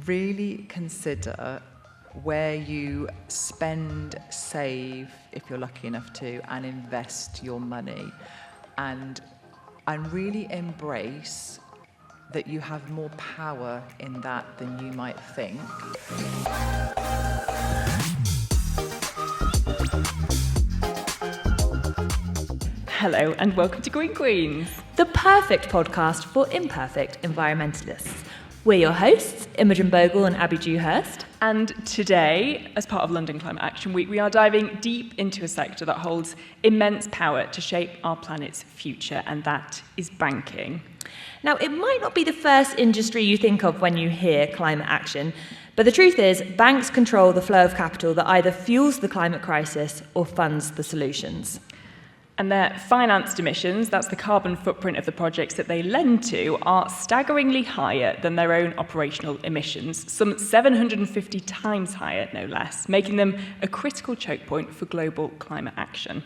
really consider where you spend, save, if you're lucky enough to, and invest your money. And really embrace that you have more power in that than you might think. Hello and welcome to Green Queens, the perfect podcast for imperfect environmentalists. We're your hosts, Imogen, Bhogal and Abbie Dewhurst. And today, as part of London Climate Action Week, we are diving deep into a sector that holds immense power to shape our planet's future, and that is banking. Now, it might not be the first industry you think of when you hear climate action, but the truth is, banks control the flow of capital that either fuels the climate crisis or funds the solutions. And their financed emissions, that's the carbon footprint of the projects that they lend to, are staggeringly higher than their own operational emissions, some 750 times higher, no less, making them a critical choke point for global climate action.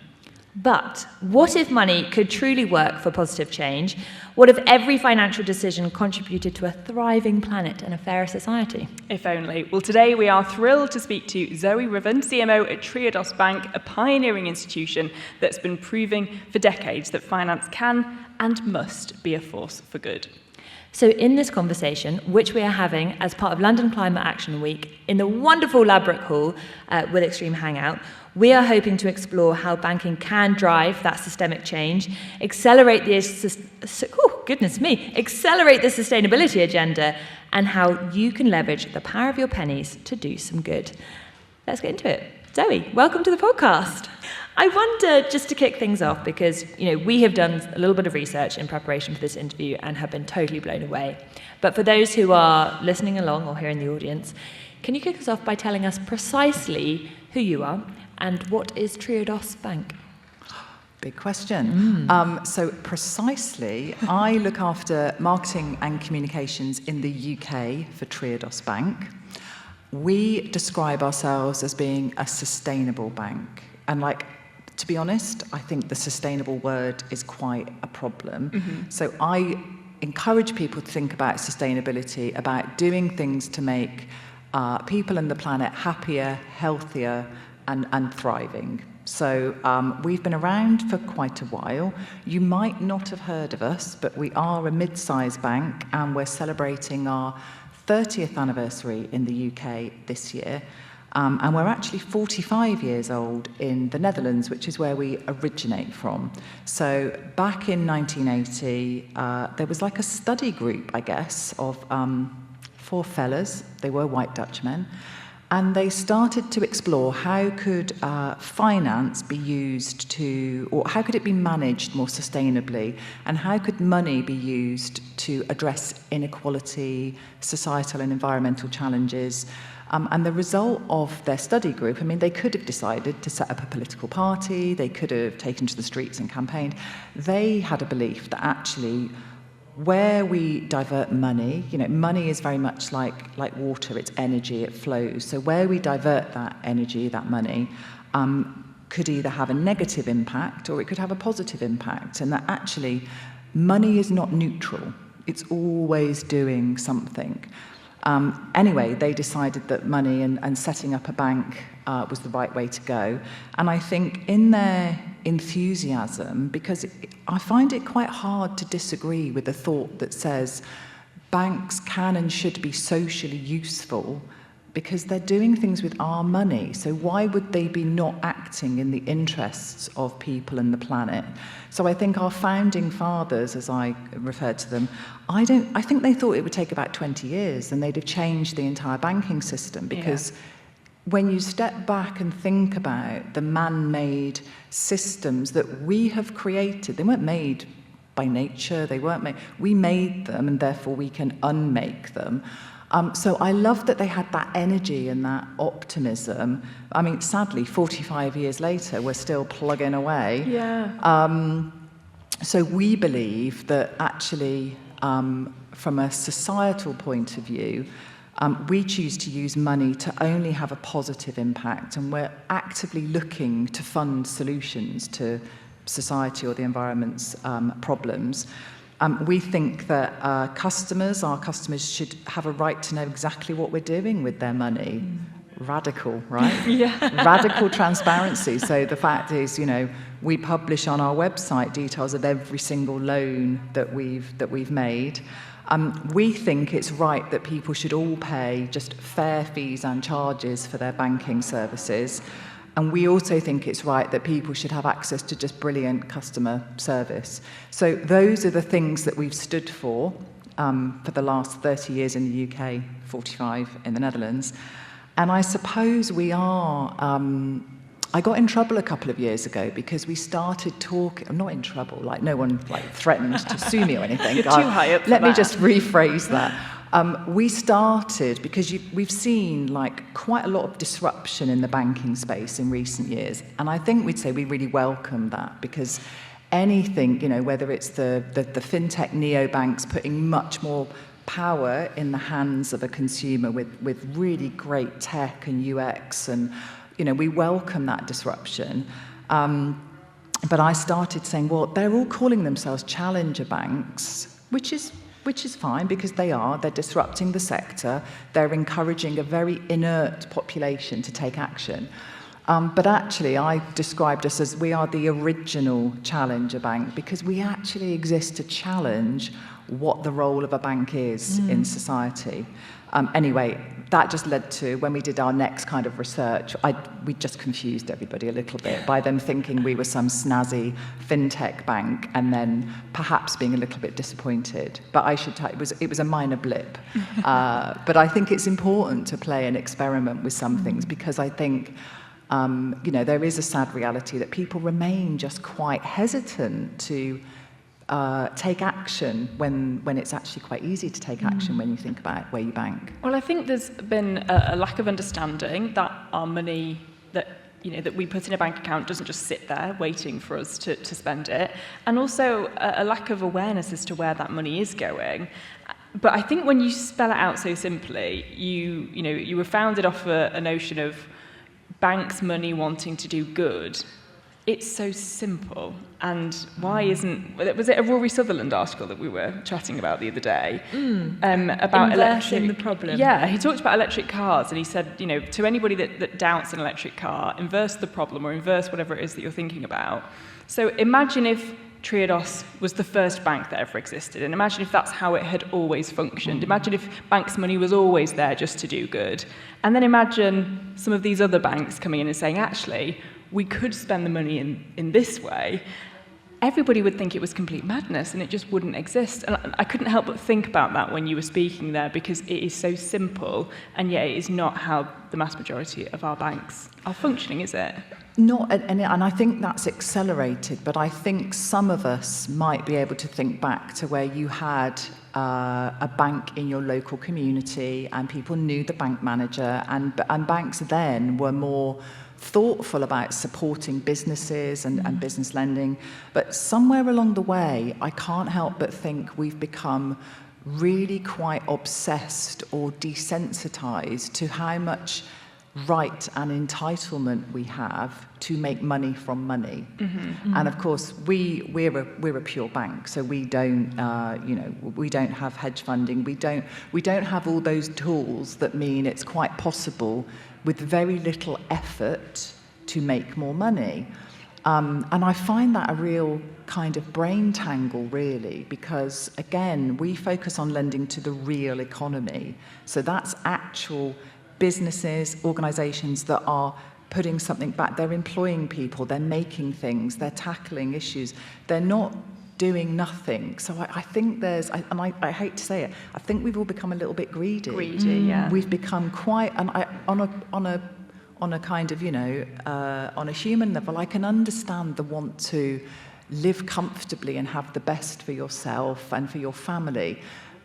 But what if money could truly work for positive change? What if every financial decision contributed to a thriving planet and a fairer society? If only. Well, today we are thrilled to speak to Zoe Ruthven, CMO at Triodos Bank, a pioneering institution that's been proving for decades that finance can and must be a force for good. So in this conversation, which we are having as part of London Climate Action Week in the wonderful Ladbroke Hall with Extreme Hangout, we are hoping to explore how banking can drive that systemic change, accelerate the sustainability agenda, and how you can leverage the power of your pennies to do some good. Let's get into it. Zoe, welcome to the podcast. I wonder, just to kick things off, because we have done a little bit of research in preparation for this interview and have been totally blown away. But for those who are listening along or here in the audience, can you kick us off by telling us precisely who you are and what is Triodos Bank? Big question. So precisely, I look after marketing and communications in the UK for Triodos Bank. We describe ourselves as being a sustainable bank. And to be honest, I think the sustainable word is quite a problem. Mm-hmm. So I encourage people to think about sustainability, about doing things to make people and the planet happier, healthier, and thriving. So we've been around for quite a while. You might not have heard of us, but we are a mid-sized bank, and we're celebrating our 30th anniversary in the UK this year. And we're actually 45 years old in the Netherlands, which is where we originate from. So back in 1980, there was a study group, I guess, of 4 fellas. They were white Dutchmen. And they started to explore how could finance be used or how could it be managed more sustainably, and how could money be used to address inequality, societal and environmental challenges. And the result of their study group, they could have decided to set up a political party, they could have taken to the streets and campaigned. They had a belief that actually where we divert money, money is very much like water, it's energy, it flows. So where we divert that energy, that money, could either have a negative impact or it could have a positive impact. And that actually money is not neutral, it's always doing something. Anyway, they decided that money and setting up a bank was the right way to go. And I think in their enthusiasm, because I find it quite hard to disagree with the thought that says banks can and should be socially useful because they're doing things with our money. So why would they be not acting in the interests of people and the planet? So I think our founding fathers, as I referred to them, I think they thought it would take about 20 years and they'd have changed the entire banking system, because when you step back and think about the man-made systems that we have created, they weren't made by nature, we made them, and therefore we can unmake them. So I love that they had that energy and that optimism. Sadly, 45 years later, we're still plugging away. Yeah. So we believe that actually, from a societal point of view, we choose to use money to only have a positive impact, and we're actively looking to fund solutions to society or the environment's problems. We think that our customers should have a right to know exactly what we're doing with their money. Radical, right? Yeah. Radical transparency. So the fact is, we publish on our website details of every single loan that we've made. We think it's right that people should all pay just fair fees and charges for their banking services. And we also think it's right that people should have access to just brilliant customer service. So those are the things that we've stood for the last 30 years in the UK, 45 in the Netherlands. And I suppose we are... I got in trouble a couple of years ago because we started talking... I'm not in trouble, no one threatened to sue me or anything. You're too high up for Let me that. just rephrase that. We started because we've seen quite a lot of disruption in the banking space in recent years, and I think we'd say we really welcome that, because anything, whether it's the fintech neobanks putting much more power in the hands of a consumer with really great tech and UX, and we welcome that disruption. But I started saying, well, they're all calling themselves challenger banks, which is fine, because they're disrupting the sector, they're encouraging a very inert population to take action. But actually, I described us as we are the original challenger bank, because we actually exist to challenge what the role of a bank is in society. Anyway, that just led to, when we did our next kind of research, we just confused everybody a little bit by them thinking we were some snazzy fintech bank, and then perhaps being a little bit disappointed. But I should tell you, it was a minor blip. But I think it's important to play and experiment with some things, because I think there is a sad reality that people remain just quite hesitant to take action when it's actually quite easy to take action when you think about where you bank. Well, I think there's been a lack of understanding that our money that we put in a bank account doesn't just sit there waiting for us to spend it, and also a lack of awareness as to where that money is going. But I think when you spell it out so simply, you were founded off a notion of banks' money wanting to do good. It's so simple. And why was it a Rory Sutherland article that we were chatting about the other day? About inversing the problem. Yeah, he talked about electric cars, and he said, to anybody that doubts an electric car, inverse the problem, or inverse whatever it is that you're thinking about. So imagine if Triodos was the first bank that ever existed, and imagine if that's how it had always functioned. Imagine if banks' money was always there just to do good. And then imagine some of these other banks coming in and saying, actually, we could spend the money in this way. Everybody would think it was complete madness, and it just wouldn't exist. And I couldn't help but think about that when you were speaking there, because it is so simple, and yet it is not how the mass majority of our banks are functioning, is it? Not, and I think that's accelerated, but I think some of us might be able to think back to where you had a bank in your local community, and people knew the bank manager, and banks then were more thoughtful about supporting businesses and business lending. But somewhere along the way, I can't help but think we've become really quite obsessed or desensitized to how much right and entitlement we have to make money from money. And of course, we're a pure bank, so we don't we don't have hedge funding, we don't have all those tools that mean it's quite possible with very little effort to make more money. And I find that a real kind of brain tangle, really, because, again, we focus on lending to the real economy. So that's actual businesses, organisations that are putting something back. They're employing people, they're making things, they're tackling issues. They're not doing nothing. So I think there's, and I hate to say it, I think we've all become a little bit greedy. Yeah. We've become quite, and on a kind of, on a human level, I can understand the want to live comfortably and have the best for yourself and for your family.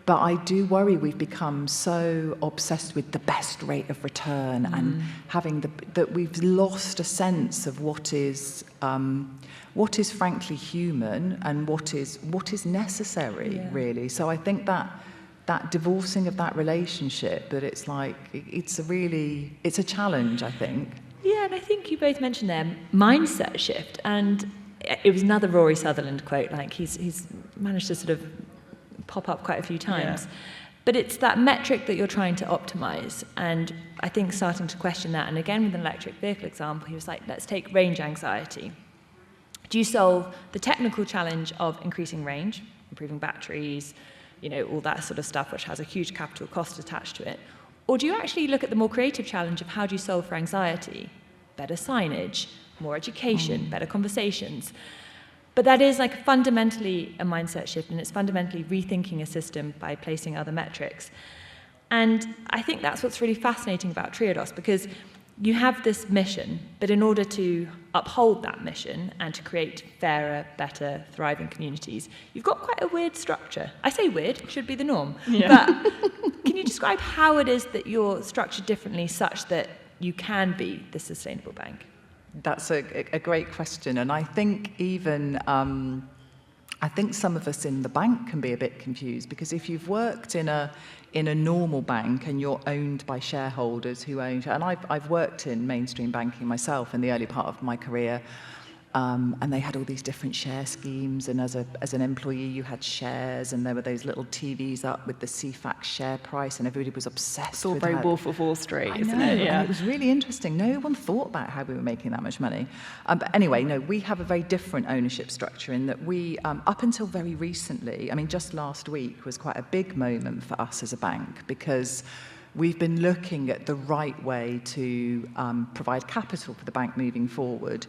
But I do worry we've become so obsessed with the best rate of return and having that we've lost a sense of what is frankly human and what is necessary, really. So I think that divorcing of that relationship, that it's like it's a challenge, I think. Yeah, and I think you both mentioned there mindset shift, and it was another Rory Sutherland quote. Like he's managed to sort of pop up quite a few times. But it's that metric that you're trying to optimize. And I think starting to question that, and again with an electric vehicle example, he was like, let's take range anxiety. Do you solve the technical challenge of increasing range, improving batteries, all that sort of stuff, which has a huge capital cost attached to it? Or do you actually look at the more creative challenge of how do you solve for anxiety? Better signage, more education, better conversations. But that is like fundamentally a mindset shift, and it's fundamentally rethinking a system by placing other metrics. And I think that's what's really fascinating about Triodos, because you have this mission, but in order to uphold that mission and to create fairer, better, thriving communities, you've got quite a weird structure. I say weird, it should be the norm. Yeah. But can you describe how it is that you're structured differently such that you can be the sustainable bank? That's a great question, and I think even I think some of us in the bank can be a bit confused, because if you've worked in a normal bank and you're owned by shareholders who own, and I've worked in mainstream banking myself in the early part of my career, and they had all these different share schemes, and as an employee you had shares, and there were those little TVs up with the CFAX share price, and everybody was obsessed. It's all with very how, Wolf of Wall Street, isn't it? Yeah. And it was really interesting. No one thought about how we were making that much money. But anyway, no, we have a very different ownership structure in that we, up until very recently, I mean, just last week was quite a big moment for us as a bank, because we've been looking at the right way to provide capital for the bank moving forward.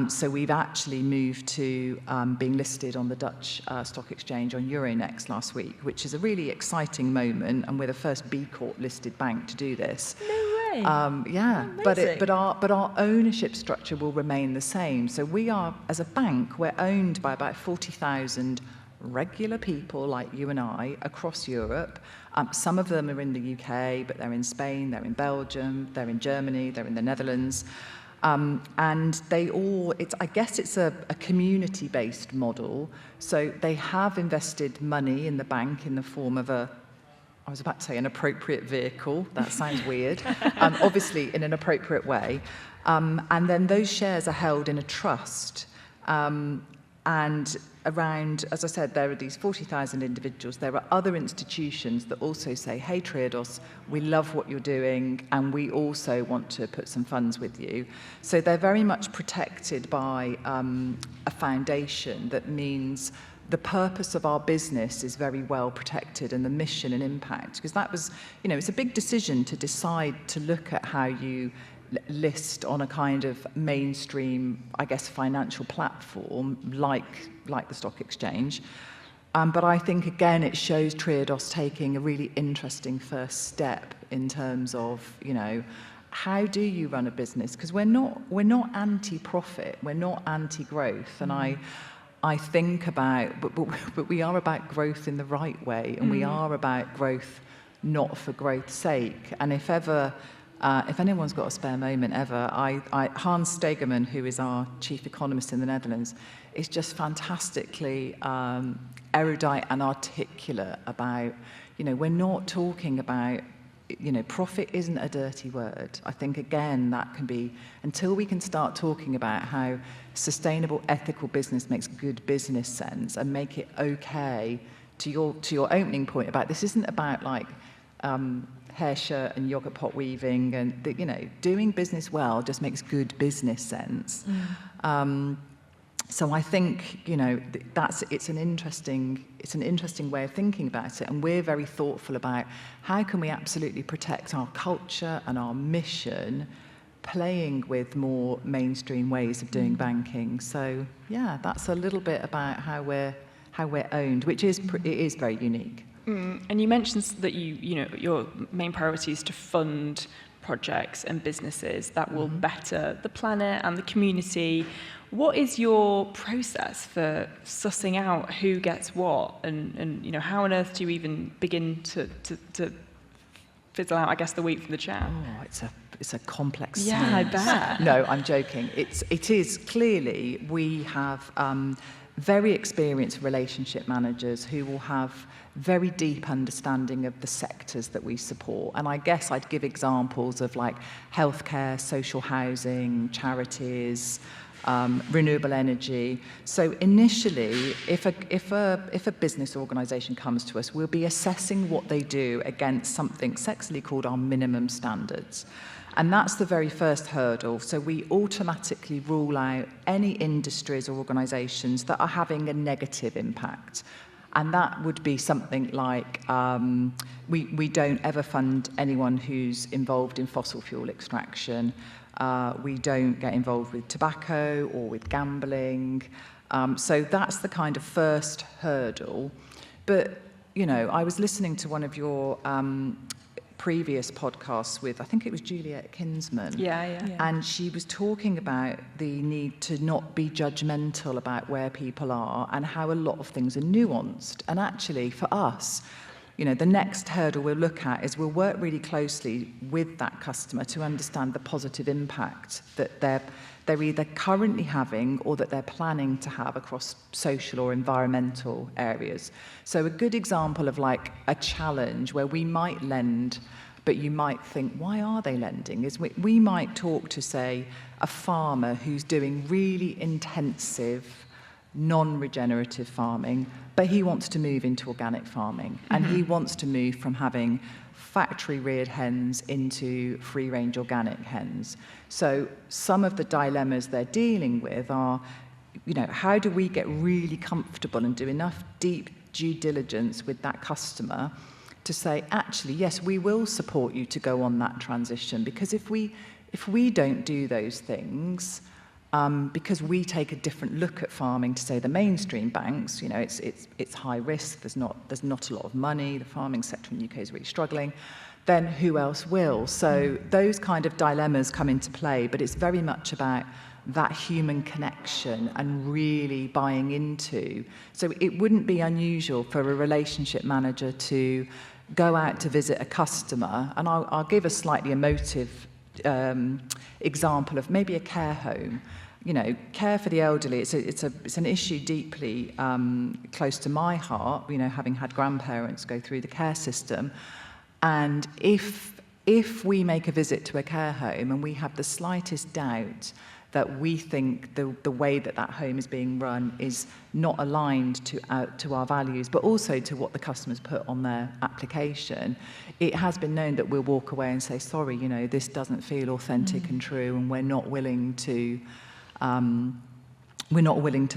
So we've actually moved to being listed on the Dutch stock exchange on Euronext last week, which is a really exciting moment, and we're the first B Corp listed bank to do this. No way. Yeah, but our ownership structure will remain the same. So we are, as a bank, we're owned by about 40,000 regular people like you and I across Europe. Some of them are in the UK, but they're in Spain, they're in Belgium, they're in Germany, they're in the Netherlands. And they all, I guess it's a community-based model. So they have invested money in the bank in the form of I was about to say an appropriate vehicle. That sounds weird. Obviously in an appropriate way. And then those shares are held in a trust. And around, as I said, there are these 40,000 individuals. There are other institutions that also say, hey, Triodos, we love what you're doing, and we also want to put some funds with you. So they're very much protected by a foundation that means the purpose of our business is very well protected, and the mission and impact. Because that was, it's a big decision to decide to look at how you list on a kind of mainstream, I guess, financial platform like the stock exchange. But I think, again, it shows Triodos taking a really interesting first step in terms of, how do you run a business? Because we're not anti-profit, we're not anti-growth, and I think about, but we are about growth in the right way, and we are about growth not for growth's sake. And if anyone's got a spare moment ever, Hans Stegeman, who is our chief economist in the Netherlands, is just fantastically erudite and articulate about, we're not talking about, profit isn't a dirty word. I think, again, that can be, until we can start talking about how sustainable, ethical business makes good business sense and make it okay, to your opening point about this isn't about like, hair shirt and yogurt pot weaving, and doing business well just makes good business sense. So I think it's an interesting way of thinking about it, and we're very thoughtful about how can we absolutely protect our culture and our mission, playing with more mainstream ways of doing banking. So yeah, that's a little bit about how we're owned, which is it is very unique. And you mentioned that your main priority is to fund projects and businesses that will better the planet and the community. What is your process for sussing out who gets what, and how on earth do you even begin to fizzle out, I guess, the wheat from the chaff? Oh, it's a complex. Yeah, I bet. No, I'm joking. It is clearly we have very experienced relationship managers who will have very deep understanding of the sectors that we support. And I guess I'd give examples of like healthcare, social housing, charities, renewable energy. So initially, if a business organisation comes to us, we'll be assessing what they do against something sexily called our minimum standards. And that's the very first hurdle. So we automatically rule out any industries or organisations that are having a negative impact. And that would be something like we don't ever fund anyone who's involved in fossil fuel extraction. We don't get involved with tobacco or with gambling. So that's the kind of first hurdle. But, you know, I was listening to one of your previous podcasts with, I think it was Juliet Kinsman. Yeah. And she was talking about the need to not be judgmental about where people are and how a lot of things are nuanced. And actually, for us, you know, the next hurdle we'll look at is we'll work really closely with that customer to understand the positive impact that they're either currently having or that they're planning to have across social or environmental areas. So a good example of like a challenge where we might lend, but you might think, why are they lending? Is we might talk to, say, a farmer who's doing really intensive, non-regenerative farming, but he wants to move into organic farming. And he wants to move from having factory-reared hens into free-range organic hens. So some of the dilemmas they're dealing with are, you know, how do we get really comfortable and do enough deep due diligence with that customer to say, actually, yes, we will support you to go on that transition, because if we don't do those things, because we take a different look at farming to, say, the mainstream banks, you know, it's high risk, there's not a lot of money, the farming sector in the UK is really struggling, then who else will? So those kind of dilemmas come into play, but it's very much about that human connection and really buying into. So it wouldn't be unusual for a relationship manager to go out to visit a customer, and I'll give a slightly emotive example of maybe a care home. You know, care for the elderly, it's an issue deeply close to my heart, you know, having had grandparents go through the care system. And if we make a visit to a care home and we have the slightest doubt that we think the way that home is being run is not aligned to our values, but also to what the customers put on their application, it has been known that we'll walk away and say, sorry, you know, this doesn't feel authentic and true, and we're not willing to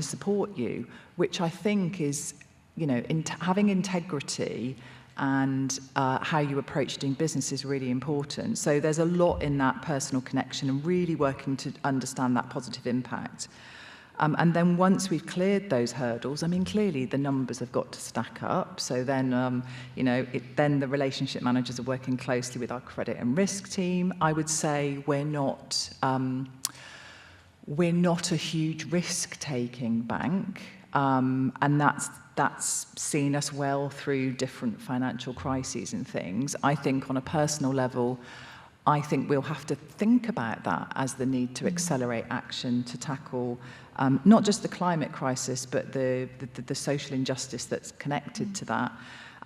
support you, which I think is, you know, having integrity and how you approach doing business is really important. So there's a lot in that personal connection and really working to understand that positive impact. And then once we've cleared those hurdles, I mean, clearly the numbers have got to stack up. So then, you know, then the relationship managers are working closely with our credit and risk team. I would say we're not a huge risk-taking bank, and that's seen us well through different financial crises and things. I think on a personal level, I think we'll have to think about that as the need to accelerate action to tackle not just the climate crisis, but the social injustice that's connected to that.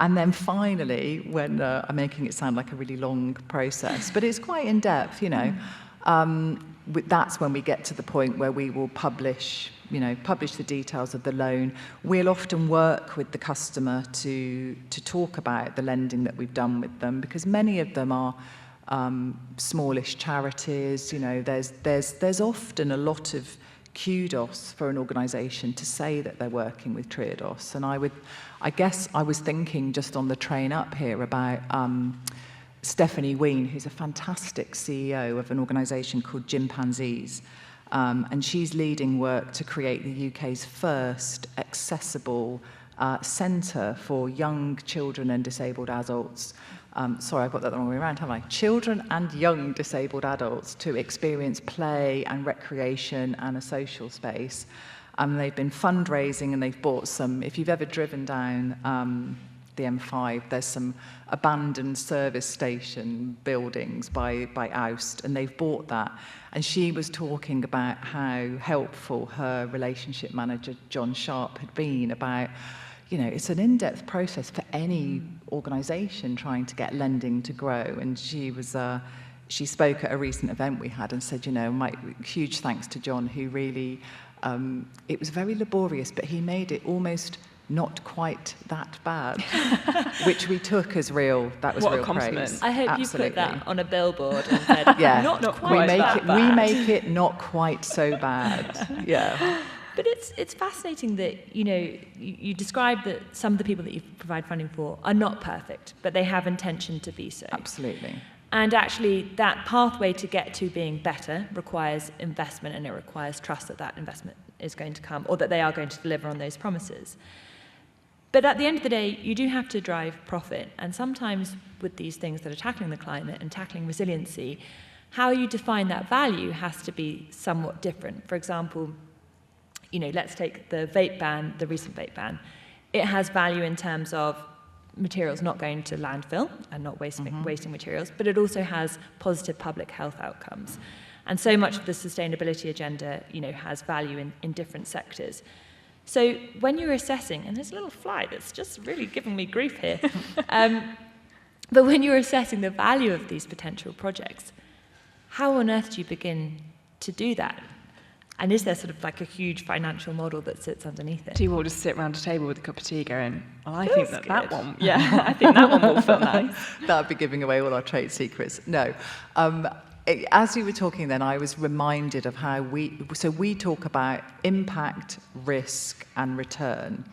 And then finally, when I'm making it sound like a really long process, but it's quite in-depth, you know, that's when we get to the point where we will publish the details of the loan. We'll often work with the customer to talk about the lending that we've done with them, because many of them are smallish charities. You know, there's often a lot of kudos for an organisation to say that they're working with Triodos. And I guess I was thinking just on the train up here about Stephanie Ween, who's a fantastic CEO of an organisation called Gympanzees. And she's leading work to create the UK's first accessible centre for young children and disabled adults. Sorry, I've got that the wrong way around, haven't I? Children and young disabled adults to experience play and recreation and a social space. They've been fundraising and they've bought some, if you've ever driven down the M5, there's some abandoned service station buildings by Aust, and they've bought that. And she was talking about how helpful her relationship manager, John Sharp, had been about, you know, it's an in-depth process for any organisation trying to get lending to grow. And she was, she spoke at a recent event we had and said, huge thanks to John, who really, it was very laborious, but he made it almost not quite that bad, which we took as that was what real a compliment. praise. I hope Absolutely. you put that on a billboard and said, Yeah, not quite that bad. We make it not quite so bad. Yeah. But it's fascinating that, you describe that some of the people that you provide funding for are not perfect, but they have intention to be so. Absolutely. And actually, that pathway to get to being better requires investment, and it requires trust that that investment is going to come, or that they are going to deliver on those promises. But at the end of the day, you do have to drive profit. And sometimes with these things that are tackling the climate and tackling resiliency, how you define that value has to be somewhat different. For example, let's take the vape ban, the recent vape ban. It has value in terms of materials not going to landfill and not wasting materials, but it also has positive public health outcomes. And so much of the sustainability agenda, has value in different sectors. So when you're assessing, and there's a little fly that's just really giving me grief here, but when you're assessing the value of these potential projects, how on earth do you begin to do that? And is there sort of like a huge financial model that sits underneath it? Do you all just sit around a table with a cup of tea going, well, I Feels think that good. one, yeah, I think that one will feel nice. That would be giving away all our trade secrets. No. As you were talking then, I was reminded of how we talk about impact, risk, and return.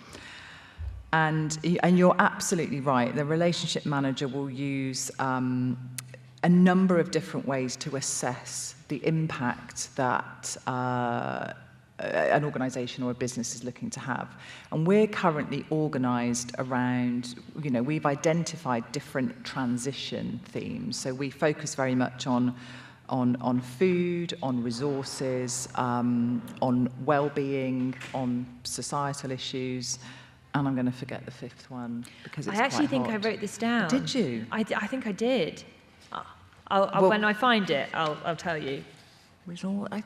And you're absolutely right. The relationship manager will use a number of different ways to assess the impact that an organisation or a business is looking to have. And we're currently organised around, we've identified different transition themes. So we focus very much on food, on resources, on well-being, on societal issues. And I'm going to forget the fifth one because it's I actually quite think hot. I wrote this down. Did you? I think I did. Well, when I find it, I'll tell you. I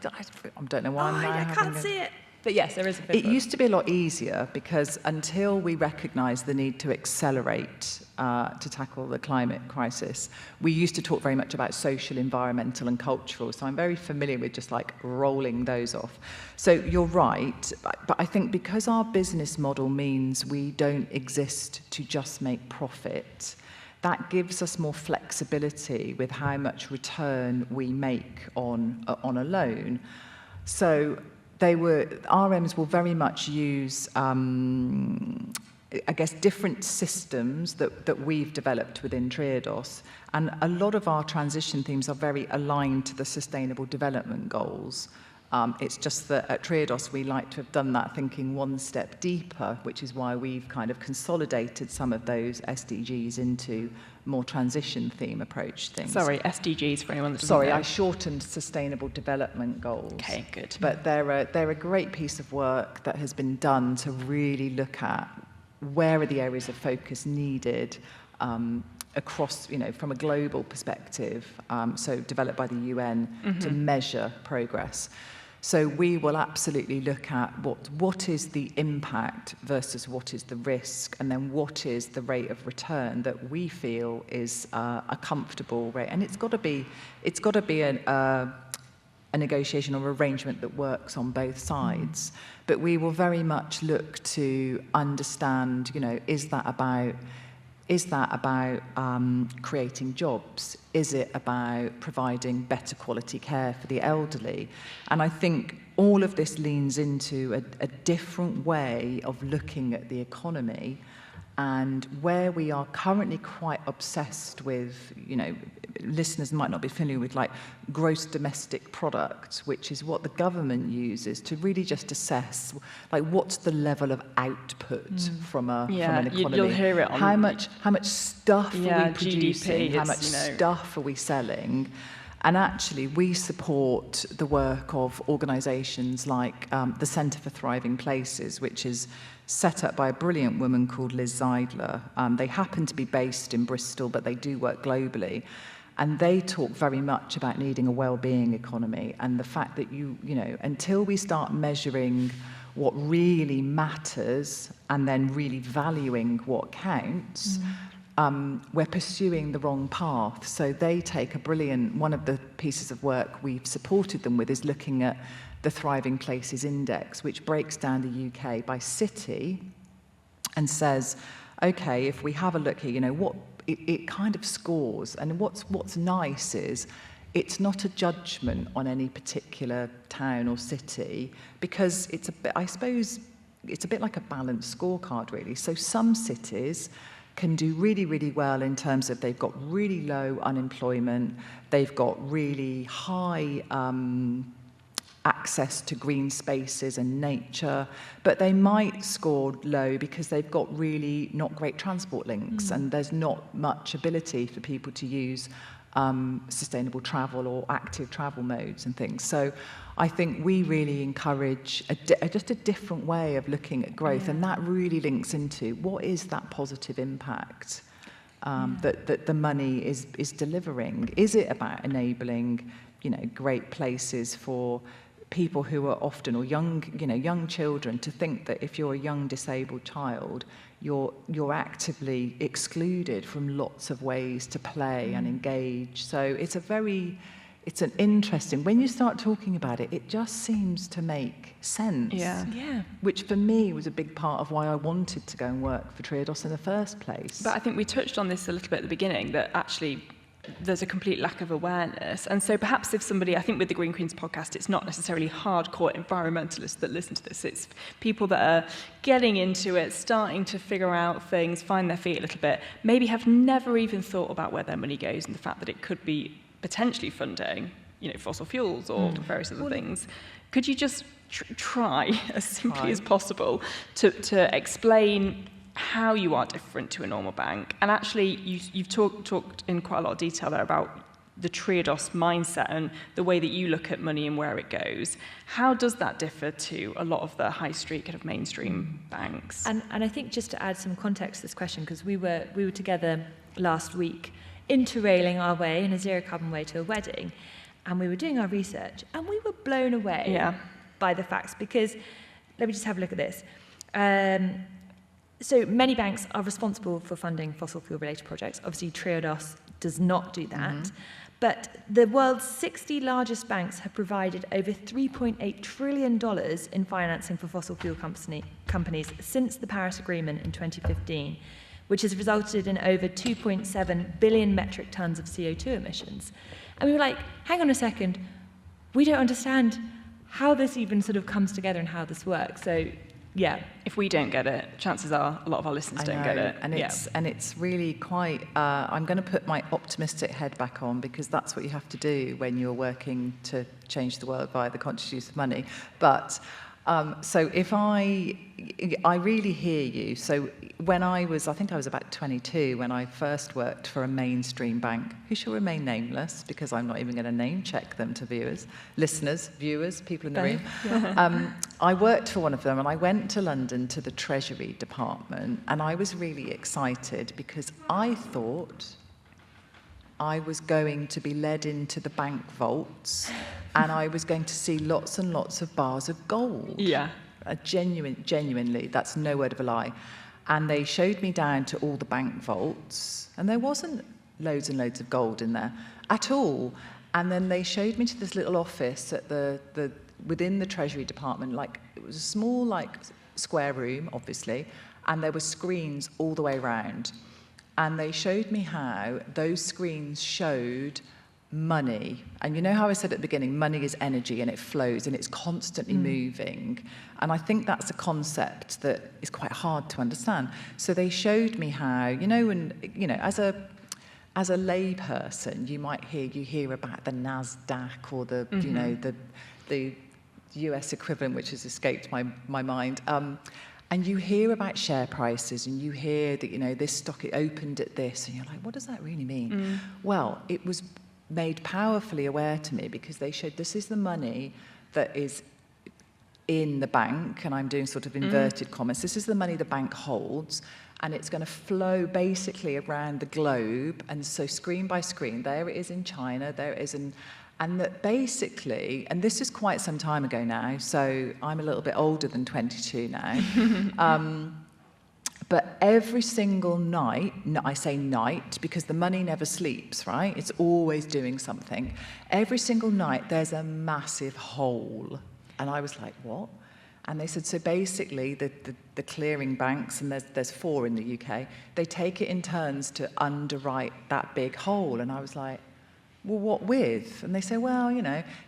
don't know why I'm now I having can't a- see it. But yes, there is a fifth It one. used to be a lot easier because until we recognised the need to accelerate to tackle the climate crisis, we used to talk very much about social, environmental and cultural. So I'm very familiar with just like rolling those off. So you're right, but I think because our business model means we don't exist to just make profit, that gives us more flexibility with how much return we make on a loan. So RMs will very much use, different systems that we've developed within Triodos. And a lot of our transition themes are very aligned to the Sustainable Development Goals. It's just that at Triodos, we like to have done that thinking one step deeper, which is why we've kind of consolidated some of those SDGs into more transition theme approach things. Sorry, SDGs for anyone that doesn't Sorry, know. I shortened Sustainable Development Goals. Okay, good. But they're a great piece of work that has been done to really look at where are the areas of focus needed across, from a global perspective, so developed by the UN to measure progress. So we will absolutely look at what is the impact versus what is the risk, and then what is the rate of return that we feel is a comfortable rate. And it's got to be a negotiation or arrangement that works on both sides. But we will very much look to understand, is that about creating jobs? Is it about providing better quality care for the elderly? And I think all of this leans into a different way of looking at the economy, and where we are currently quite obsessed with, listeners might not be familiar with like gross domestic product, which is what the government uses to really just assess like what's the level of output from an economy. You'll hear it on how much stuff are we GDP, producing, how much it's, stuff are we selling. And actually, we support the work of organisations like the Centre for Thriving Places, which is set up by a brilliant woman called Liz Zeidler. They happen to be based in Bristol, but they do work globally. And they talk very much about needing a well-being economy, and the fact that until we start measuring what really matters and then really valuing what counts, we're pursuing the wrong path. So they take one of the pieces of work we've supported them with is looking at the Thriving Places Index, which breaks down the UK by city and says, okay, if we have a look here, what it kind of scores. And what's nice is it's not a judgment on any particular town or city, because it's I suppose it's a bit like a balanced scorecard, really. So some cities can do really, really well in terms of they've got really low unemployment, they've got really high access to green spaces and nature, but they might score low because they've got really not great transport links and there's not much ability for people to use sustainable travel or active travel modes and things. So I think we really encourage just a different way of looking at growth, and that really links into what is that positive impact that the money is delivering. Is it about enabling, great places for people who are often, or young children, to think that if you're a young disabled child, you're actively excluded from lots of ways to play and engage. So it's an interesting, when you start talking about it, it just seems to make sense. Yeah. Which for me was a big part of why I wanted to go and work for Triodos in the first place. But I think we touched on this a little bit at the beginning, that actually there's a complete lack of awareness. And so perhaps if somebody, I think with the Green Queens podcast, it's not necessarily hardcore environmentalists that listen to this. It's people that are getting into it, starting to figure out things, find their feet a little bit, maybe have never even thought about where their money goes and the fact that it could be potentially funding, fossil fuels or various other things. Could you just try as simply as possible to explain how you are different to a normal bank? And actually, you've talked in quite a lot of detail there about the Triodos mindset and the way that you look at money and where it goes. How does that differ to a lot of the high street kind of mainstream banks? And I think just to add some context to this question, because we were together last week interrailing our way in a zero carbon way to a wedding, and we were doing our research and we were blown away by the facts, because let me just have a look at this. So many banks are responsible for funding fossil fuel related projects. Obviously, Triodos does not do that. But the world's 60 largest banks have provided over $3.8 trillion in financing for fossil fuel companies since the Paris Agreement in 2015, which has resulted in over 2.7 billion metric tons of CO2 emissions. And we were like, hang on a second, we don't understand how this even sort of comes together and how this works. So if we don't get it, chances are a lot of our listeners don't get it. And it's really quite, I'm going to put my optimistic head back on, because that's what you have to do when you're working to change the world via the conscious use of money. But so if I really hear you. So when I think I was about 22 when I first worked for a mainstream bank, who shall remain nameless, because I'm not even going to name check them to listeners, viewers, people in the room. I worked for one of them, and I went to London to the Treasury Department, and I was really excited because I thought I was going to be led into the bank vaults and I was going to see lots and lots of bars of gold. Genuinely, that's no word of a lie. And they showed me down to all the bank vaults, and there wasn't loads and loads of gold in there at all. And then they showed me to this little office at within the Treasury Department. Like, it was a small, square room, obviously, and there were screens all the way around. And they showed me how those screens showed money. And you know how I said at the beginning, money is energy and it flows and it's constantly moving. And I think that's a concept that is quite hard to understand. So they showed me how, as a lay person, you might hear about the NASDAQ or the US equivalent, which has escaped my mind. And you hear about share prices, and you hear that, this stock, it opened at this, and you're like, what does that really mean? Well, it was made powerfully aware to me because they showed this is the money that is in the bank, and I'm doing sort of inverted commas. This is the money the bank holds, and it's going to flow basically around the globe. And so screen by screen, there it is in China, there it is in... And that basically, and this is quite some time ago now, so I'm a little bit older than 22 now, But every single night, I say night because the money never sleeps, right? It's always doing something. Every single night, there's a massive hole. And I was like, what? And they said, so basically, the clearing banks, and there's 4 in the UK, they take it in turns to underwrite that big hole. And I was like, well, what with? And they say, well,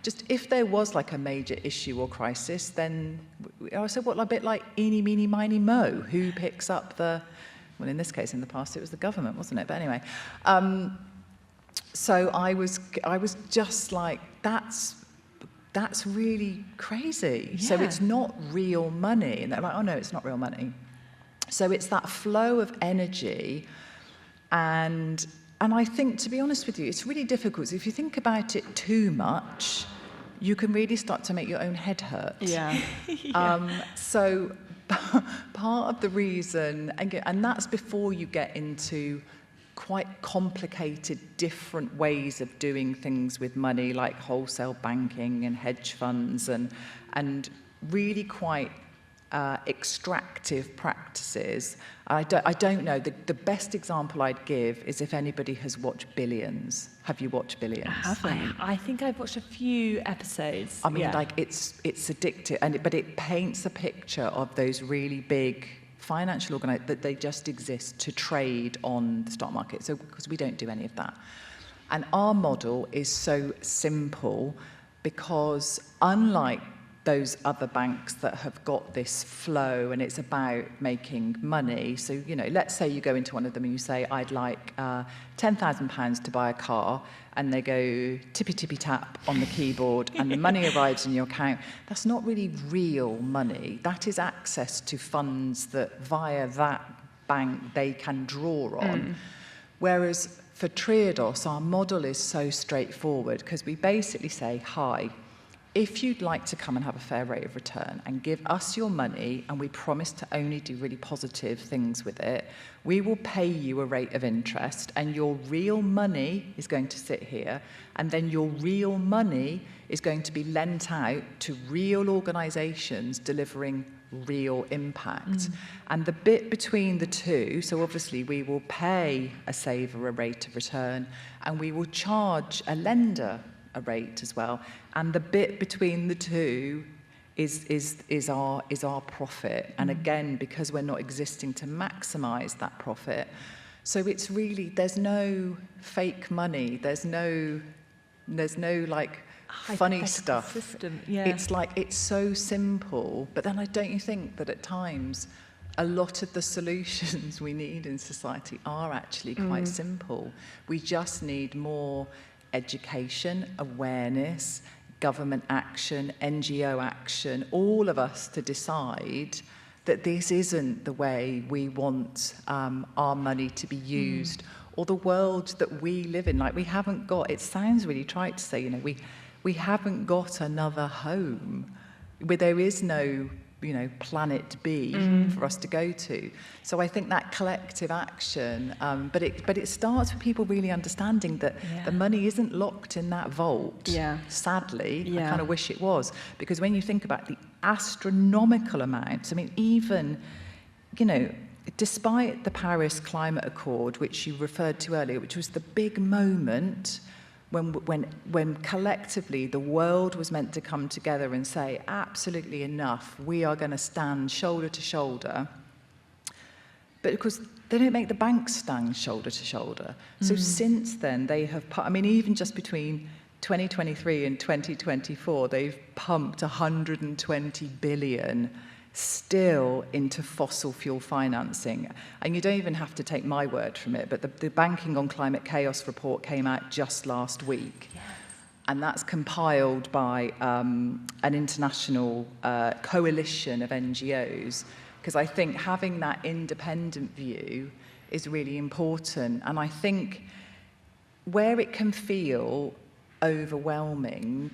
just if there was like a major issue or crisis, then I said, what, a bit like eeny, meeny, miny, mo, who picks up well, in this case, in the past, it was the government, wasn't it? But anyway, so I was just like, that's really crazy. Yeah. So it's not real money. And they're like, oh no, it's not real money. So it's that flow of energy. And I think, to be honest with you, it's really difficult. If you think about it too much, you can really start to make your own head hurt. Yeah. So part of the reason, and that's before you get into quite complicated, different ways of doing things with money, like wholesale banking and hedge funds, and really quite extractive practices. I don't know. The best example I'd give is if anybody has watched Billions. Have you watched Billions? I think I've watched a few episodes. I mean, like it's addictive, but it paints a picture of those really big financial organizations that they just exist to trade on the stock market. So because we don't do any of that, and our model is so simple because unlike those other banks that have got this flow and it's about making money. So, let's say you go into one of them and you say, I'd like £10,000 to buy a car, and they go tippy-tippy-tap on the keyboard and the money arrives in your account. That's not really real money. That is access to funds that via that bank they can draw on. Whereas for Triodos, our model is so straightforward because we basically say, hi, if you'd like to come and have a fair rate of return and give us your money, and we promise to only do really positive things with it, we will pay you a rate of interest, and your real money is going to sit here, and then your real money is going to be lent out to real organisations delivering real impact. And the bit between the two, so obviously we will pay a saver a rate of return, and we will charge a lender a rate as well, and the bit between the two is our profit. And again, because we're not existing to maximize that profit, so it's really, there's no fake money, there's no like funny stuff system. Yeah. It's like, it's so simple. But then don't you think that at times a lot of the solutions we need in society are actually quite simple? We just need more education, awareness, government action, NGO action, all of us to decide that this isn't the way we want our money to be used, or the world that we live in. Like, we haven't got, it sounds really trite to say, we haven't got another home, where there is no planet B for us to go to. So I think that collective action, but it starts with people really understanding that the money isn't locked in that vault. Yeah. Sadly, I kind of wish it was, because when you think about the astronomical amounts, I mean, even, despite the Paris Climate Accord, which you referred to earlier, which was the big moment when collectively the world was meant to come together and say, absolutely enough, we are going to stand shoulder to shoulder. But of course, they don't make the banks stand shoulder to shoulder. So since then, they have, even just between 2023 and 2024, they've pumped 120 billion still into fossil fuel financing. And you don't even have to take my word from it, but the Banking on Climate Chaos report came out just last week. Yeah. And that's compiled by an international coalition of NGOs, because I think having that independent view is really important. And I think where it can feel overwhelming,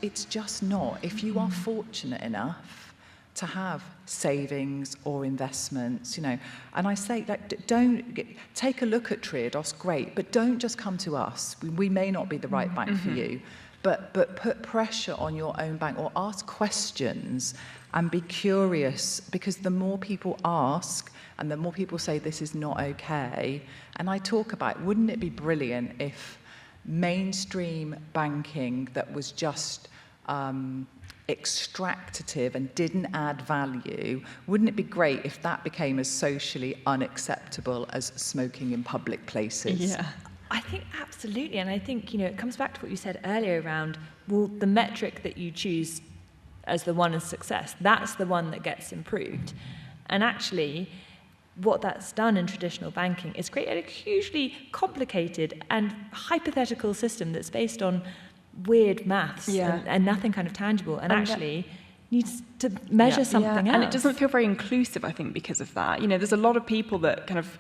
it's just not. If you are fortunate enough to have savings or investments, and I say that, take a look at Triodos, great, but don't just come to us. We may not be the right bank for you. but put pressure on your own bank, or ask questions and be curious, because the more people ask and the more people say this is not okay. And I talk about, wouldn't it be brilliant if mainstream banking that was just extractive and didn't add value, wouldn't it be great if that became as socially unacceptable as smoking in public places? Yeah. I think absolutely, and I think, you know, it comes back to what you said earlier around, well, the metric that you choose as the one of success, that's the one that gets improved. And actually, what that's done in traditional banking is create a hugely complicated and hypothetical system that's based on weird maths and nothing kind of tangible, and actually needs to measure something else. And it doesn't feel very inclusive, I think, because of that. You know, there's a lot of people that kind of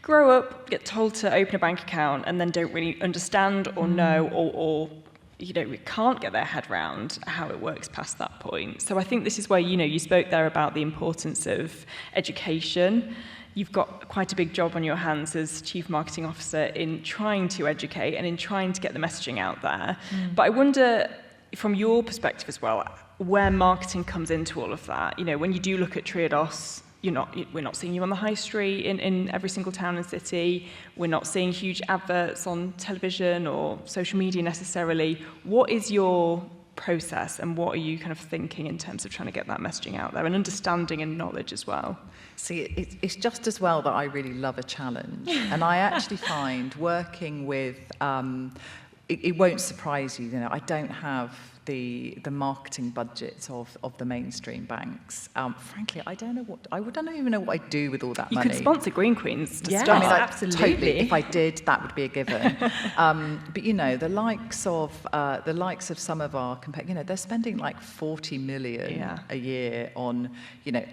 grow up, get told to open a bank account, and then don't really understand or know or you know, can't get their head around how it works past that point. So I think this is where, you know, you spoke there about the importance of education. You've got quite a big job on your hands as Chief Marketing Officer in trying to educate and in trying to get the messaging out there. But I wonder, from your perspective as well, where marketing comes into all of that. You know, when you do look at Triodos, we're not seeing you on the high street in every single town and city. We're not seeing huge adverts on television or social media necessarily. What is your process, and what are you kind of thinking in terms of trying to get that messaging out there, and understanding and knowledge as well? See, it's just as well that I really love a challenge. And I actually find working with, it won't surprise you, I don't have the marketing budgets of the mainstream banks. Frankly, I don't even know what I'd do with all that money. You could sponsor Green Queens to Yes, start. absolutely. Totally. If I did, that would be a given. But you know, the likes of some of our competitors, they're spending like 40 million a year on,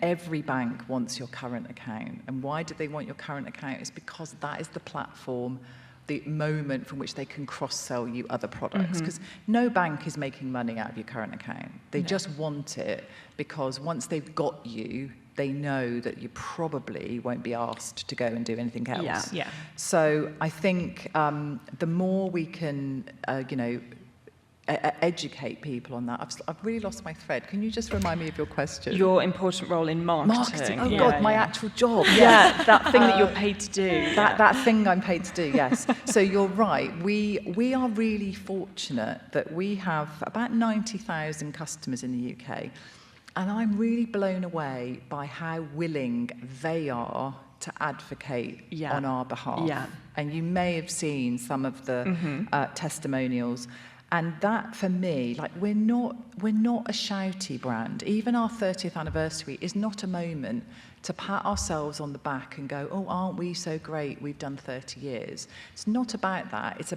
every bank wants your current account. And why do they want your current account? It's because that is the platform, the moment from which they can cross-sell you other products. Because no bank is making money out of your current account. They just want it because once they've got you, they know that you probably won't be asked to go and do anything else. Yeah. So I think the more we can, educate people on that. I've really lost my thread. Can you just remind me of your question? Your important role in marketing. Oh, God, my actual job. Yeah, that thing that you're paid to do. That thing I'm paid to do, yes. So you're right. We are really fortunate that we have about 90,000 customers in the UK. And I'm really blown away by how willing they are to advocate on our behalf. Yeah. And you may have seen some of the testimonials. And that, for me, like, we're not a shouty brand. Even our 30th anniversary is not a moment to pat ourselves on the back and go, oh, aren't we so great? We've done 30 years. It's not about that. It's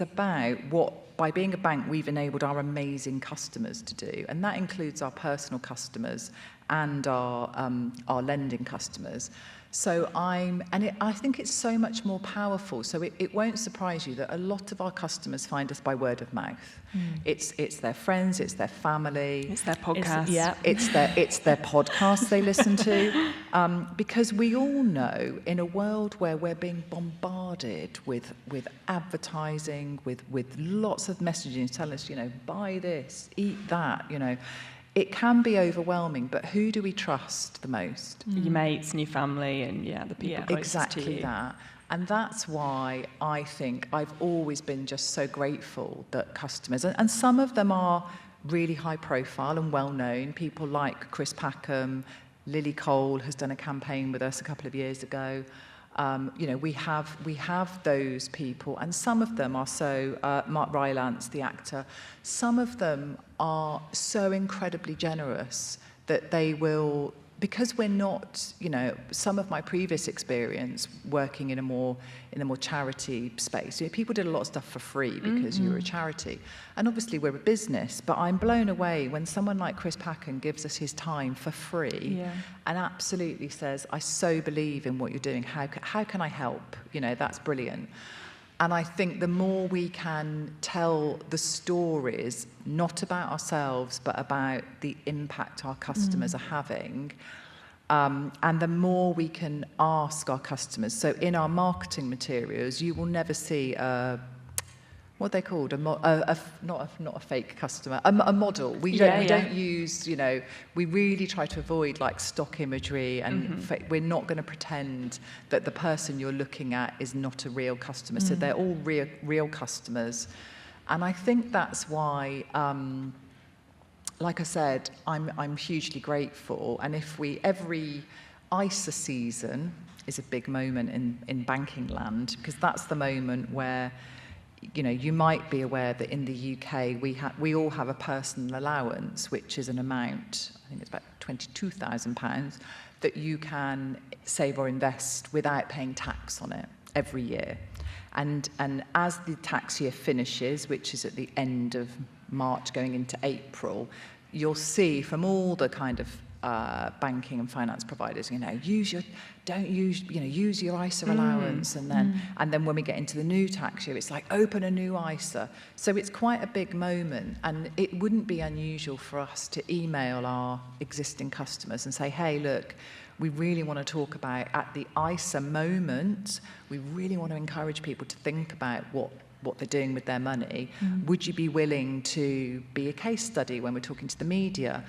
about what, by being a bank, we've enabled our amazing customers to do. And that includes our personal customers and our lending customers. So I think it's so much more powerful. So it won't surprise you that a lot of our customers find us by word of mouth. It's their friends, it's their family, it's their podcast, it's their podcasts they listen to, because we all know in a world where we're being bombarded with advertising, with lots of messaging telling us, buy this, eat that, It can be overwhelming, but who do we trust the most? Your mates and your family and the people closest exactly to you. That. And that's why I think I've always been just so grateful that customers, and some of them are really high profile and well known, people like Chris Packham, Lily Cole has done a campaign with us a couple of years ago. We have those people, and some of them are so, Mark Rylance, the actor, some of them are so incredibly generous that they will, because we're not, some of my previous experience working in a more charity space, people did a lot of stuff for free because you were a charity. And obviously we're a business, but I'm blown away when someone like Chris Packham gives us his time for free and absolutely says, I so believe in what you're doing. How can I help? That's brilliant. And I think the more we can tell the stories, not about ourselves, but about the impact our customers are having, and the more we can ask our customers. So in our marketing materials, you will never see a what are they called? Not a fake customer, a model. We don't use, we really try to avoid like stock imagery, and we're not going to pretend that the person you're looking at is not a real customer. So they're all real customers. And I think that's why, like I said, I'm hugely grateful. And every ISA season is a big moment in banking land, because that's the moment where, you might be aware that in the UK we all have a personal allowance, which is an amount, I think it's about £22,000, that you can save or invest without paying tax on it every year. And as the tax year finishes, which is at the end of March going into April, you'll see from all the kind of banking and finance providers, use your ISA allowance, and then when we get into the new tax year, it's like open a new ISA. So it's quite a big moment, and it wouldn't be unusual for us to email our existing customers and say, hey, look, we really want to talk about at the ISA moment, we really want to encourage people to think about what they're doing with their money. Would you be willing to be a case study when we're talking to the media?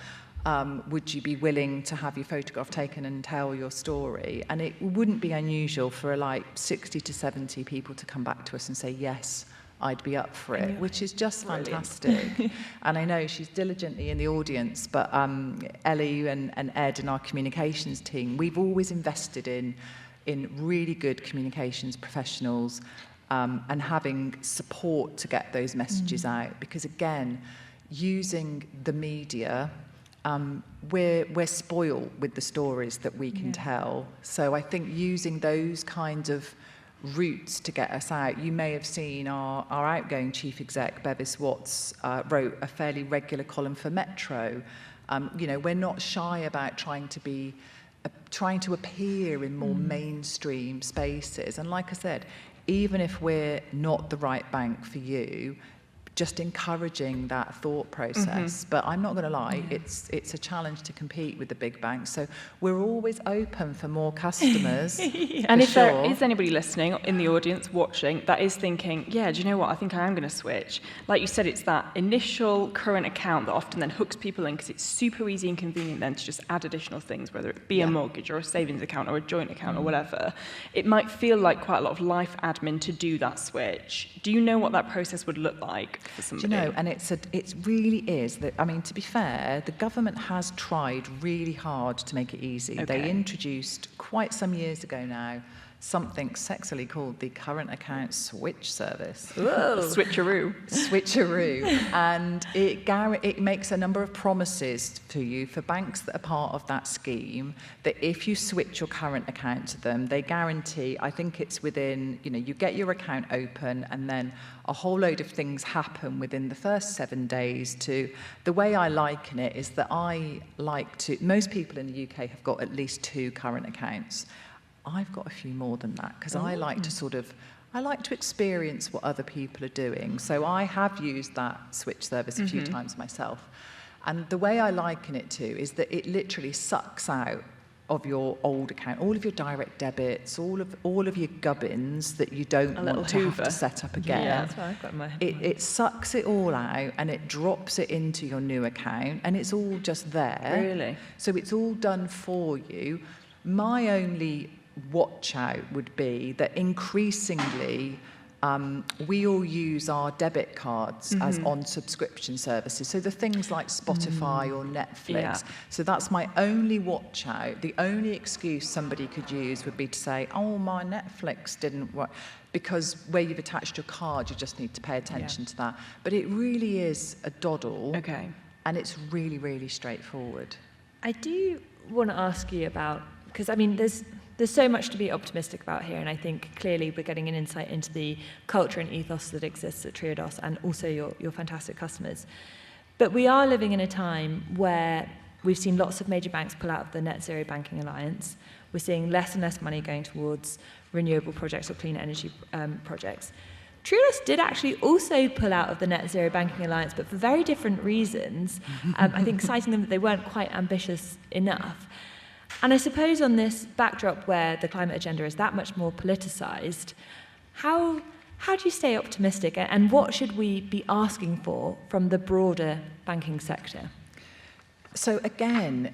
Would you be willing to have your photograph taken and tell your story? And it wouldn't be unusual for like 60 to 70 people to come back to us and say, yes, I'd be up for it, which is just fantastic. And I know she's diligently in the audience, but Ellie and Ed and our communications team, we've always invested in really good communications professionals, and having support to get those messages out. Because again, using the media, we're spoiled with the stories that we can tell. So I think using those kinds of routes to get us out. You may have seen our outgoing chief exec, Bevis Watts, wrote a fairly regular column for Metro. We're not shy about trying to appear in more mainstream spaces. And like I said, even if we're not the right bank for you, just encouraging that thought process. But I'm not going to lie, it's a challenge to compete with the big banks. So we're always open for more customers. And if there is anybody listening in the audience watching that is thinking, yeah, do you know what, I think I am going to switch. Like you said, it's that initial current account that often then hooks people in, because it's super easy and convenient then to just add additional things, whether it be a mortgage or a savings account or a joint account or whatever. It might feel like quite a lot of life admin to do that switch. Do you know what that process would look like for somebody? Do you know, and it really is that, I mean, to be fair, the government has tried really hard to make it easy. Okay. They introduced quite some years ago now something sexily called the current account switch service. Switcheroo. And it makes a number of promises to you for banks that are part of that scheme, that if you switch your current account to them, they guarantee, I think it's within, you get your account open, and then a whole load of things happen within the first 7 days. The way I liken it is that most people in the UK have got at least 2 current accounts. I've got a few more than that, because I like to experience what other people are doing. So I have used that switch service a few times myself. And the way I liken it to is that it literally sucks out of your old account all of your direct debits, all of your gubbins that you don't want to have to set up again. Yeah, that's what I've got in my head. It sucks it all out and it drops it into your new account, and it's all just there. Really? So it's all done for you. My only watch out would be that increasingly we all use our debit cards as on subscription services. So the things like Spotify or Netflix. Yeah. So that's my only watch out. The only excuse somebody could use would be to say, oh, my Netflix didn't work. Because where you've attached your card, you just need to pay attention to that. But it really is a doddle. Okay. And it's really, really straightforward. I do want to ask you about, because I mean, there's so much to be optimistic about here, and I think clearly we're getting an insight into the culture and ethos that exists at Triodos, and also your fantastic customers. But we are living in a time where we've seen lots of major banks pull out of the Net Zero Banking Alliance. We're seeing less and less money going towards renewable projects or clean energy projects. Triodos did actually also pull out of the Net Zero Banking Alliance, but for very different reasons. I think citing them that they weren't quite ambitious enough. And I suppose on this backdrop where the climate agenda is that much more politicised, how How do you stay optimistic, and what should we be asking for from the broader banking sector? So again,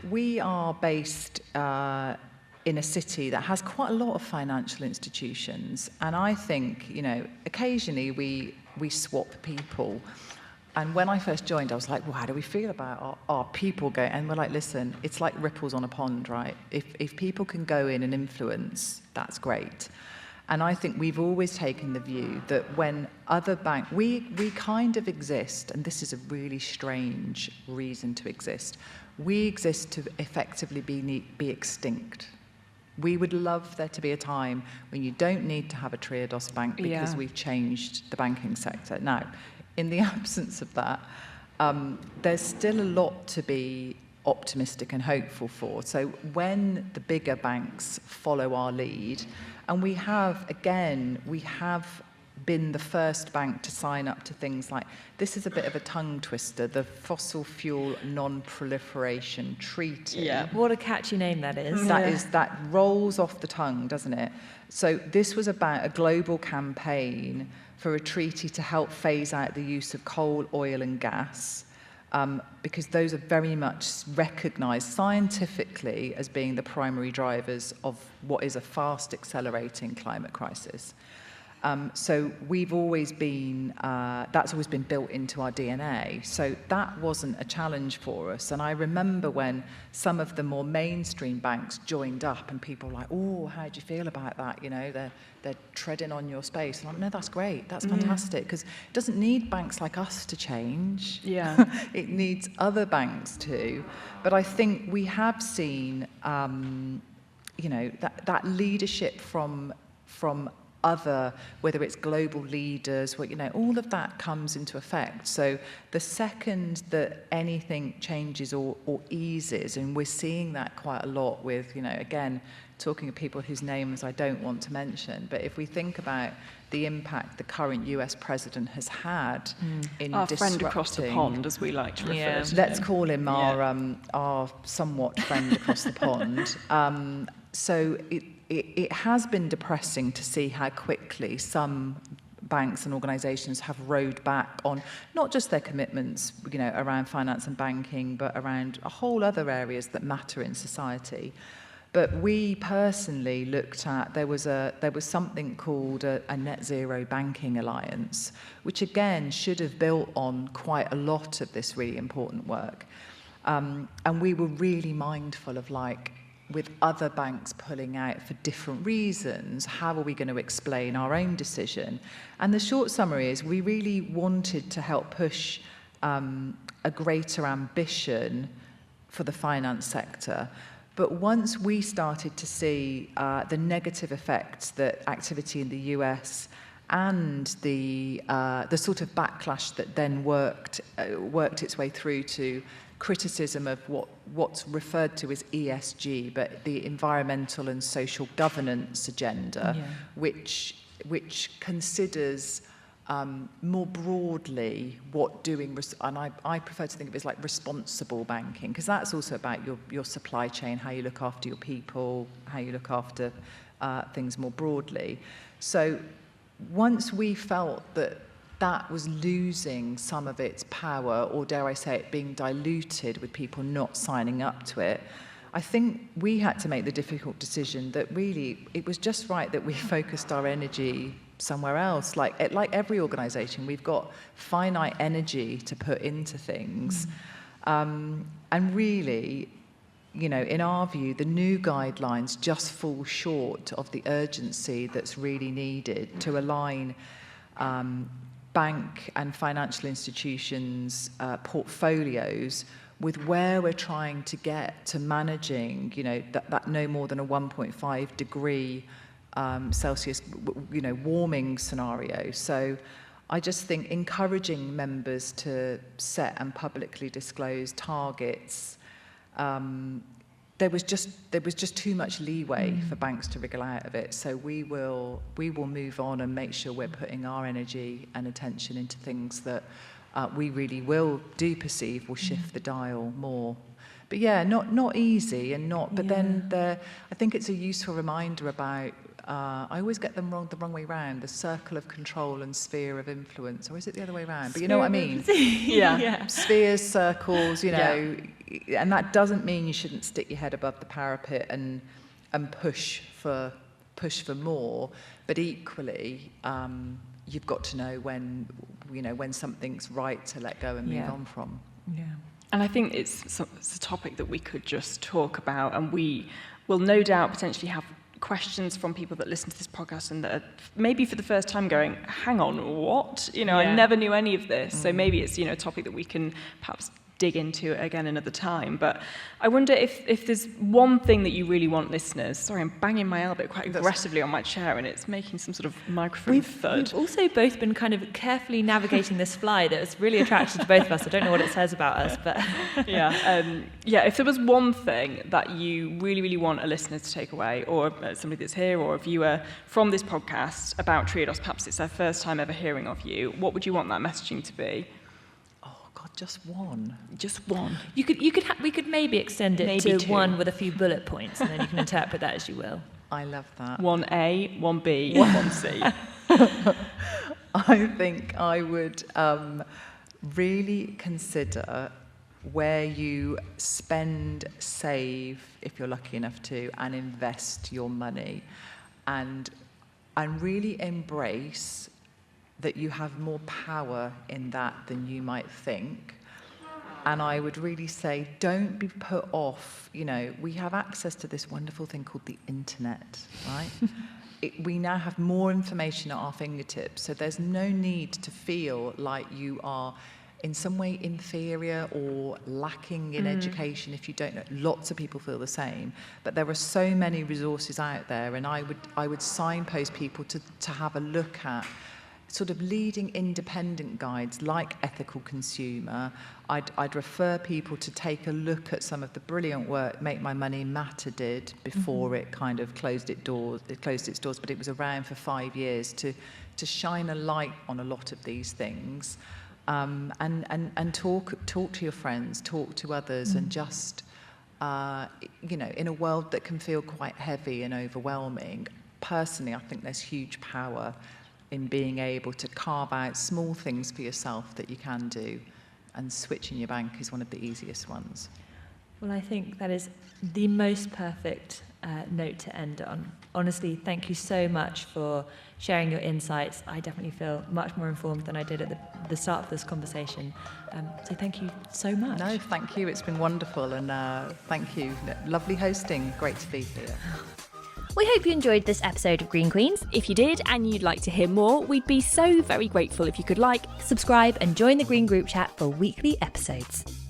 we are based in a city that has quite a lot of financial institutions, and I think, occasionally we swap people. And when I first joined, I was like, well, how do we feel about our people going? And we're like, listen, it's like ripples on a pond, right? If people can go in and influence, that's great. And I think we've always taken the view that when other banks, we kind of exist, and this is a really strange reason to exist, we exist to effectively be extinct. We would love there to be a time when you don't need to have a Triodos Bank because we've changed the banking sector. Now, in the absence of that, there's still a lot to be optimistic and hopeful for. So when the bigger banks follow our lead, and we have been the first bank to sign up to things like, this is a bit of a tongue twister, the Fossil Fuel Non-Proliferation Treaty. Yeah. What a catchy name that is. That rolls off the tongue, doesn't it? So this was about a global campaign for a treaty to help phase out the use of coal, oil and gas, because those are very much recognised scientifically as being the primary drivers of what is a fast accelerating climate crisis. So we've always been, that's always been built into our DNA. So that wasn't a challenge for us. And I remember when some of the more mainstream banks joined up and people were like, oh, how do you feel about that? They're treading on your space. And I'm like, no, that's great. That's fantastic. Because it doesn't need banks like us to change. Yeah. It needs other banks too. But I think we have seen, that leadership from other, whether it's global leaders, all of that comes into effect. So the second that anything changes or eases, and we're seeing that quite a lot with, again, talking of people whose names I don't want to mention, but if we think about the impact the current US president has had in our disrupting... friend across the pond, as we like to refer to Let's him. call him our somewhat friend across the pond. So it has been depressing to see how quickly some banks and organisations have rowed back on not just their commitments, around finance and banking, but around a whole other areas that matter in society. But we personally looked at, there was something called a net zero banking alliance, which again should have built on quite a lot of this really important work. And we were really mindful of with other banks pulling out for different reasons, how are we going to explain our own decision? And the short summary is we really wanted to help push a greater ambition for the finance sector. But once we started to see the negative effects that activity in the US and the sort of backlash that then worked its way through to criticism of what's referred to as ESG, but the environmental and social governance agenda, which considers more broadly what doing, and I prefer to think of it as like responsible banking, because that's also about your supply chain, how you look after your people, how you look after things more broadly. So once we felt that was losing some of its power, or dare I say it, being diluted with people not signing up to it, I think we had to make the difficult decision that really it was just right that we focused our energy somewhere else. Like every organisation, we've got finite energy to put into things. And really, in our view, the new guidelines just fall short of the urgency that's really needed to align bank and financial institutions' portfolios with where we're trying to get to managing, that no more than a 1.5 degree Celsius, warming scenario. So I just think encouraging members to set and publicly disclose targets, there was just too much leeway for banks to wriggle out of it. So we will move on and make sure we're putting our energy and attention into things that we really will perceive will shift the dial more. But not easy and not. But then I think it's a useful reminder about I always get them the wrong way round, the circle of control and sphere of influence, or is it the other way round? But you know what I mean? Yeah. Spheres, circles, and that doesn't mean you shouldn't stick your head above the parapet and push for more, but equally, you've got to know when something's right to let go and move on from. Yeah. And I think it's a topic that we could just talk about, and we will no doubt potentially have questions from people that listen to this podcast and that are maybe for the first time going, hang on, what? I never knew any of this. So maybe it's, a topic that we can perhaps dig into again another time. But I wonder if there's one thing that you really want listeners... Sorry, I'm banging my elbow quite aggressively on my chair and it's making some sort of microphone thud. We've also both been kind of carefully navigating this fly that was really attractive to both of us. I don't know what it says about us, but... if there was one thing that you really, really want a listener to take away, or somebody that's here, or a viewer from this podcast about Triodos, perhaps it's their first time ever hearing of you, what would you want that messaging to be? Just one. We could maybe extend it to two. One with a few bullet points, and then you can interpret that as you will. I love that. 1A, 1B, 1C. I think I would really consider where you spend, save, if you're lucky enough to, and invest your money, and really embrace that you have more power in that than you might think. And I would really say, don't be put off. We have access to this wonderful thing called the internet, right? We now have more information at our fingertips, so there's no need to feel like you are in some way inferior or lacking in education if you don't know. Lots of people feel the same, but there are so many resources out there, and I would signpost people to have a look at sort of leading independent guides like Ethical Consumer. I'd refer people to take a look at some of the brilliant work Make My Money Matter did before it kind of closed its doors, but it was around for 5 years to shine a light on a lot of these things, and talk to your friends, talk to others, and just in a world that can feel quite heavy and overwhelming. Personally, I think there's huge power in being able to carve out small things for yourself that you can do, and switching your bank is one of the easiest ones. Well, I think that is the most perfect note to end on. Honestly, thank you so much for sharing your insights. I definitely feel much more informed than I did at the start of this conversation. So thank you so much. No, thank you. It's been wonderful, and thank you. Lovely hosting. Great to be here. We hope you enjoyed this episode of Green Queens. If you did and you'd like to hear more, we'd be so very grateful if you could subscribe and join the Green group chat for weekly episodes.